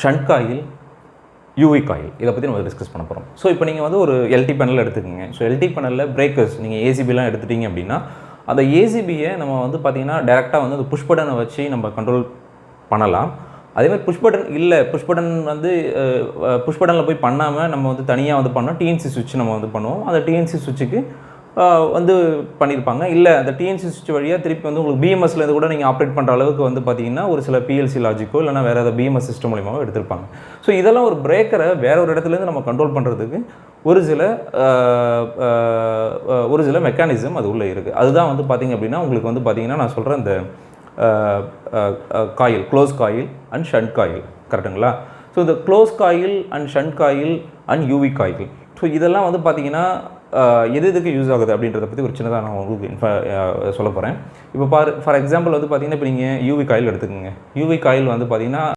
Shunt coil, UV coil இதை பற்றி நம்ம டிஸ்கஸ் பண்ண போகிறோம். ஸோ இப்போ நீங்கள் வந்து ஒரு எல்டி பேனல் எடுத்துக்கோங்க. ஸோ எல்டி பேனலில் பிரேக்கர்ஸ் நீங்கள் ஏசிபிலாம் எடுத்துட்டீங்க அப்படின்னா அந்த ஏசிபியை நம்ம வந்து பார்த்திங்கன்னா டேரெக்டாக வந்து அந்த புஷ் பட்டனை வச்சு நம்ம கண்ட்ரோல் பண்ணலாம். அதேமாதிரி புஷ் பட்டன் வந்து புஷ் பட்டனில் போய் பண்ணாமல் நம்ம வந்து தனியாக வந்து பண்ணோம் டிஎன்சி சுவிட்ச் நம்ம வந்து பண்ணுவோம். அந்த டிஎன்சி சுவிட்சுக்கு வந்து பண்ணியிருப்பாங்க. இல்லை அந்த டிஎன்சி சுவிட்ச் வழியாக திருப்பி வந்து உங்களுக்கு பிஎம்எஸ்லேருந்து கூட நீங்கள் ஆப்ரேட் பண்ணுற அளவுக்கு வந்து பார்த்தீங்கன்னா ஒரு சில பிஎல்சி லாஜிக்கோ இல்லைனா வேறு ஏதாவது பிஎம்எஸ் சிஸ்டம் மூலியமாக எடுத்திருப்பாங்க. ஸோ இதெல்லாம் ஒரு பிரேக்கரை வேற ஒரு இடத்துலேருந்து நம்ம கண்ட்ரோல் பண்ணுறதுக்கு ஒரு சில மெக்கானிசம் அது உள்ளே இருக்குது. அதுதான் வந்து பார்த்திங்க அப்படின்னா உங்களுக்கு வந்து பார்த்திங்கன்னா நான் சொல்கிறேன் இந்த coil, close coil and shunt coil, கரெக்டுங்களா? ஸோ இந்த close coil and shunt coil and UV coil, so இதெல்லாம் வந்து பார்த்திங்கன்னா எதுக்கு யூஸ் ஆகுது அப்படின்றத பற்றி ஒரு சின்னதாக நான் உங்களுக்கு சொல்ல போகிறேன். இப்போ ஃபார் எக்ஸாம்பிள் வந்து பார்த்திங்கன்னா இப்போ நீங்கள் யூவி காயில் எடுத்துக்கோங்க. யூவி காயில் வந்து பார்த்திங்கன்னா